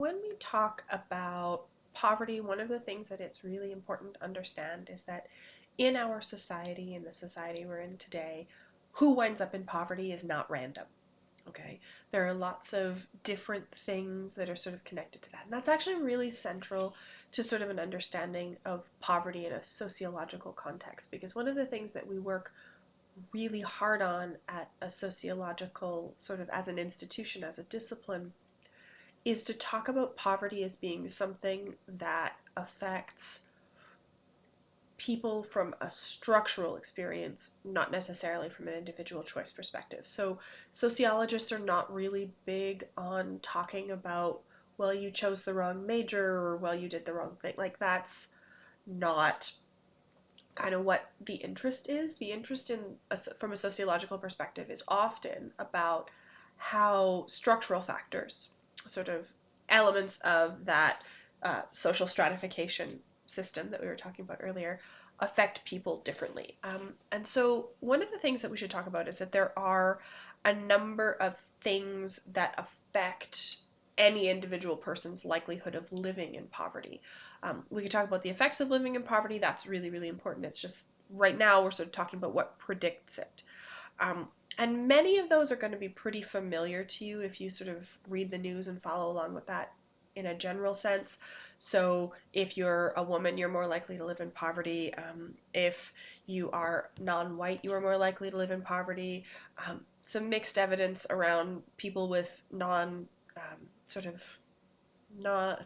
When we talk about poverty, one of the things that it's really important to understand is that in our society, in the society we're in today, who winds up in poverty is not random. Okay, there are lots of different things that are sort of connected to that. And that's actually really central to sort of an understanding of poverty in a sociological context, because one of the things that we work really hard on at a sociological sort of as an institution, as a discipline, is to talk about poverty as being something that affects people from a structural experience, not necessarily from an individual choice perspective. So sociologists are not really big on talking about, well, you chose the wrong major or, well, you did the wrong thing. Like, that's not kind of what the interest is. The interest from a sociological perspective is often about how structural factors, sort of elements of that social stratification system that we were talking about earlier, affect people differently. And so one of the things that we should talk about is that there are a number of things that affect any individual person's likelihood of living in poverty. We could talk about the effects of living in poverty. That's really, really important. It's just right now we're sort of talking about what predicts it. Um, and many of those are going to be pretty familiar to you if you sort of read the news and follow along with that in a general sense. So if you're a woman, you're more likely to live in poverty. If you are non-white, you are more likely to live in poverty. Some mixed evidence around people with sort of non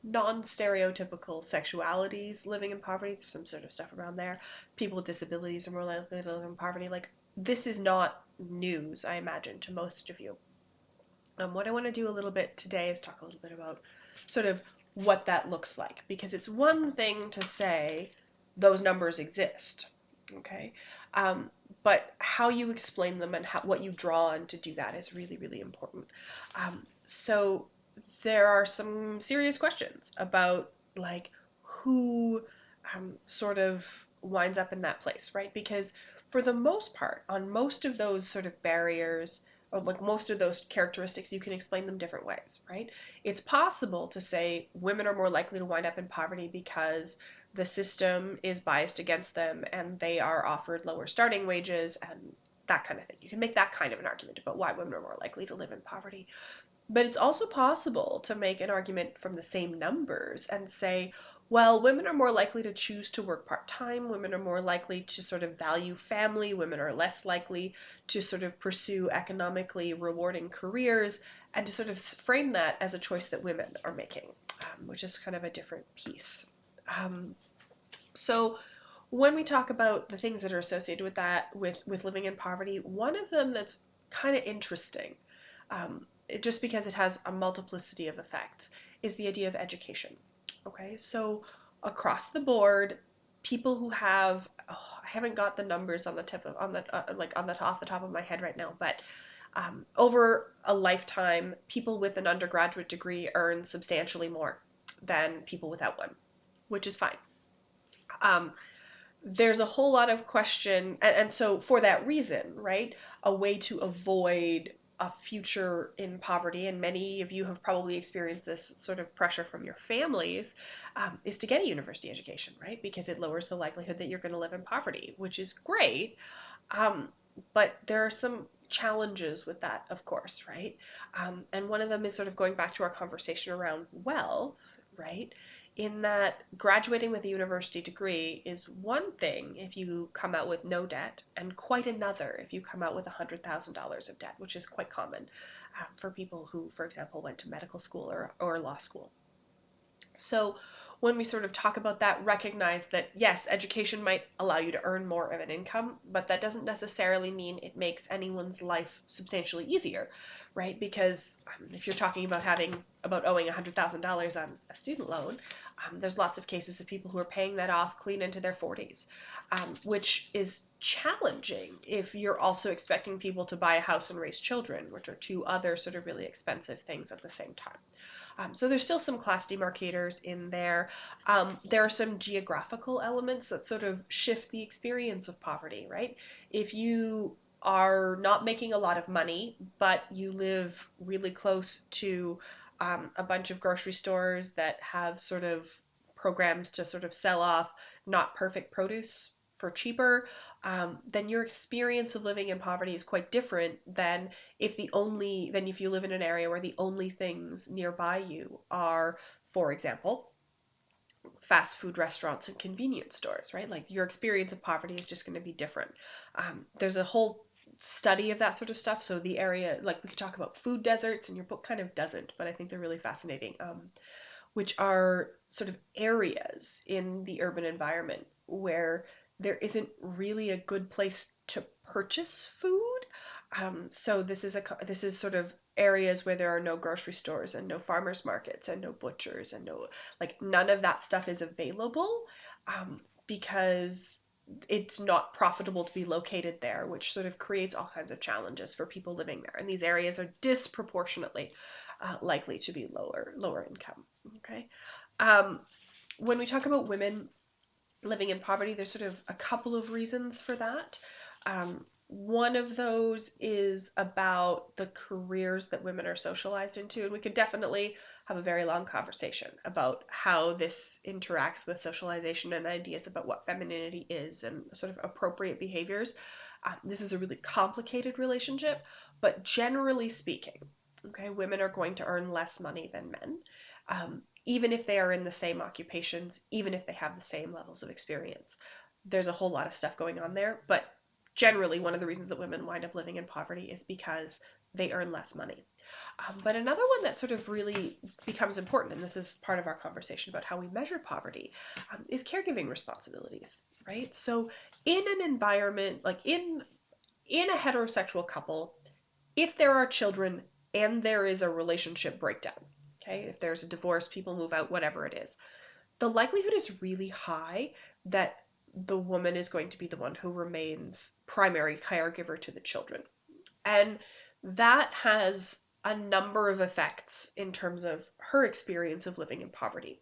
non-stereotypical sexualities living in poverty. There's some sort of stuff around there. People with disabilities are more likely to live in poverty. Like, this is not news, I imagine, to most of you. What I want to do a little bit today is talk a little bit about sort of what that looks like, because it's one thing to say those numbers exist, okay? Um, but how you explain them and what you draw on to do that is really, really important. So there are some serious questions about, like, who sort of winds up in that place, right? Because for the most part, on most of those sort of barriers, or like most of those characteristics, you can explain them different ways, right? It's possible to say women are more likely to wind up in poverty because the system is biased against them and they are offered lower starting wages and that kind of thing. You can make that kind of an argument about why women are more likely to live in poverty. But it's also possible to make an argument from the same numbers and say, well, women are more likely to choose to work part-time, women are more likely to sort of value family, women are less likely to sort of pursue economically rewarding careers, and to sort of frame that as a choice that women are making, which is kind of a different piece. Um, so when we talk about the things that are associated with that, with living in poverty, one of them that's kind of interesting, just because it has a multiplicity of effects, is the idea of education. Okay, so across the board, people who have, I haven't got the numbers on the tip of on the like on the off the top of my head right now, but over a lifetime, people with an undergraduate degree earn substantially more than people without one, which is fine. Um, there's a whole lot of question, and so for that reason, right, a way to avoid a future in poverty, and many of you have probably experienced this sort of pressure from your families, is to get a university education, right? Because it lowers the likelihood that you're going to live in poverty, which is great. Um, but there are some challenges with that, of course, right? And one of them is sort of going back to our conversation around wealth, right? In that graduating with a university degree is one thing if you come out with no debt, and quite another if you come out with $100,000 of debt, which is quite common for people who, for example, went to medical school or law school. So when we sort of talk about that, recognize that yes, education might allow you to earn more of an income, but that doesn't necessarily mean it makes anyone's life substantially easier, right? Because if you're talking about owing $100,000 on a student loan, there's lots of cases of people who are paying that off clean into their 40s, which is challenging if you're also expecting people to buy a house and raise children, which are two other sort of really expensive things at the same time. So there's still some class demarcators in there. There are some geographical elements that sort of shift the experience of poverty, right? If you are not making a lot of money, but you live really close to a bunch of grocery stores that have sort of programs to sort of sell off not perfect produce for cheaper, then your experience of living in poverty is quite different than if you live in an area where the only things nearby you are, for example, fast food restaurants and convenience stores, right? Like your experience of poverty is just going to be different. There's a whole study of that sort of stuff. So the area, like we could talk about food deserts, and your book kind of doesn't, but I think they're really fascinating, which are sort of areas in the urban environment where there isn't really a good place to purchase food. So this is sort of areas where there are no grocery stores and no farmers markets and no butchers and no, like, none of that stuff is available, because it's not profitable to be located there, which sort of creates all kinds of challenges for people living there. And these areas are disproportionately likely to be lower income. Okay. Um, when we talk about women living in poverty, there's sort of a couple of reasons for that. One of those is about the careers that women are socialized into, and we could definitely have a very long conversation about how this interacts with socialization and ideas about what femininity is and sort of appropriate behaviors. This is a really complicated relationship, but generally speaking, okay, women are going to earn less money than men. Even if they are in the same occupations, even if they have the same levels of experience. There's a whole lot of stuff going on there, but generally one of the reasons that women wind up living in poverty is because they earn less money. But another one that sort of really becomes important, and this is part of our conversation about how we measure poverty, is caregiving responsibilities, right? So in an environment, like in a heterosexual couple, if there are children and there is a relationship breakdown, okay, if there's a divorce, people move out, whatever it is, the likelihood is really high that the woman is going to be the one who remains primary caregiver to the children. And that has a number of effects in terms of her experience of living in poverty.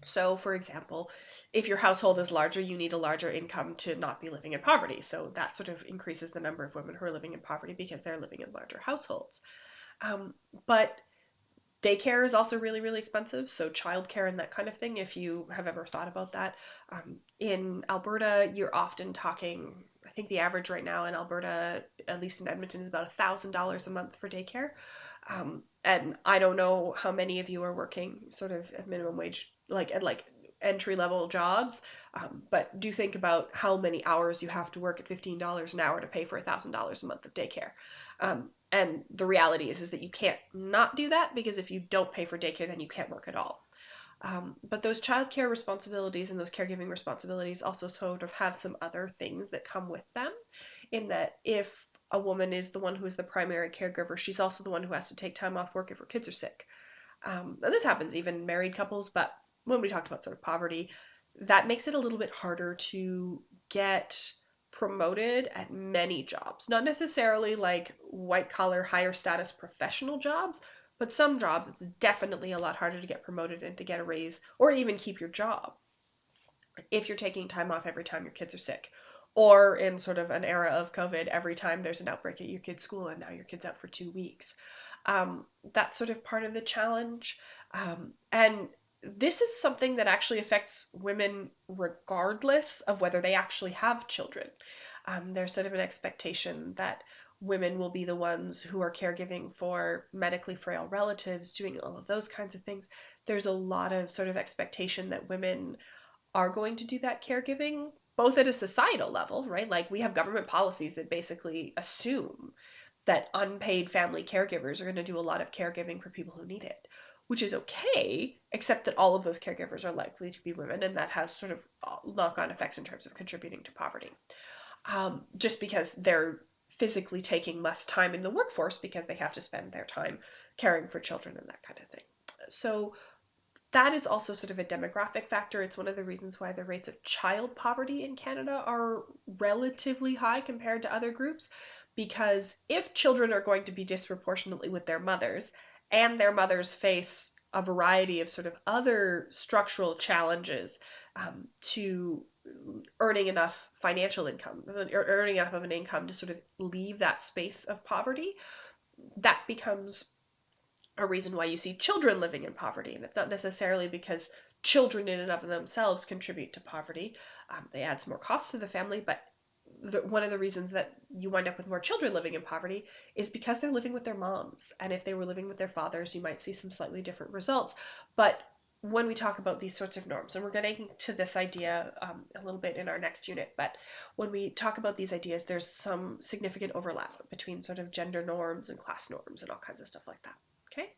So, for example, if your household is larger, you need a larger income to not be living in poverty. So that sort of increases the number of women who are living in poverty because they're living in larger households. But daycare is also really, really expensive. So childcare and that kind of thing, if you have ever thought about that. In Alberta, you're often talking, I think the average right now in Alberta, at least in Edmonton, is about $1,000 a month for daycare. And I don't know how many of you are working sort of at minimum wage, like entry level jobs, but do think about how many hours you have to work at $15 an hour to pay for $1,000 a month of daycare. And the reality is that you can't not do that, because if you don't pay for daycare, then you can't work at all. But those childcare responsibilities and those caregiving responsibilities also sort of have some other things that come with them, in that if a woman is the one who is the primary caregiver, she's also the one who has to take time off work if her kids are sick. And this happens even in married couples, but when we talked about sort of poverty, that makes it a little bit harder to get promoted at many jobs. Not necessarily like white collar, higher status professional jobs, but some jobs it's definitely a lot harder to get promoted and to get a raise or even keep your job if you're taking time off every time your kids are sick. Or in sort of an era of COVID, every time there's an outbreak at your kid's school and now your kid's out for 2 weeks. That's sort of part of the challenge. And this is something that actually affects women regardless of whether they actually have children. There's sort of an expectation that women will be the ones who are caregiving for medically frail relatives, doing all of those kinds of things. There's a lot of sort of expectation that women are going to do that caregiving, both at a societal level, right? Like we have government policies that basically assume that unpaid family caregivers are going to do a lot of caregiving for people who need it, which is okay, except that all of those caregivers are likely to be women, and that has sort of knock-on effects in terms of contributing to poverty. Just because they're physically taking less time in the workforce because they have to spend their time caring for children and that kind of thing. So that is also sort of a demographic factor. It's one of the reasons why the rates of child poverty in Canada are relatively high compared to other groups, because if children are going to be disproportionately with their mothers, and their mothers face a variety of sort of other structural challenges to earning enough financial income, or earning enough of an income to sort of leave that space of poverty, that becomes a reason why you see children living in poverty. And it's not necessarily because children in and of themselves contribute to poverty. They add some more costs to the family, but one of the reasons that you wind up with more children living in poverty is because they're living with their moms. And if they were living with their fathers, you might see some slightly different results. But when we talk about these sorts of norms, and we're getting to this idea a little bit in our next unit, but when we talk about these ideas, there's some significant overlap between sort of gender norms and class norms and all kinds of stuff like that. Okay?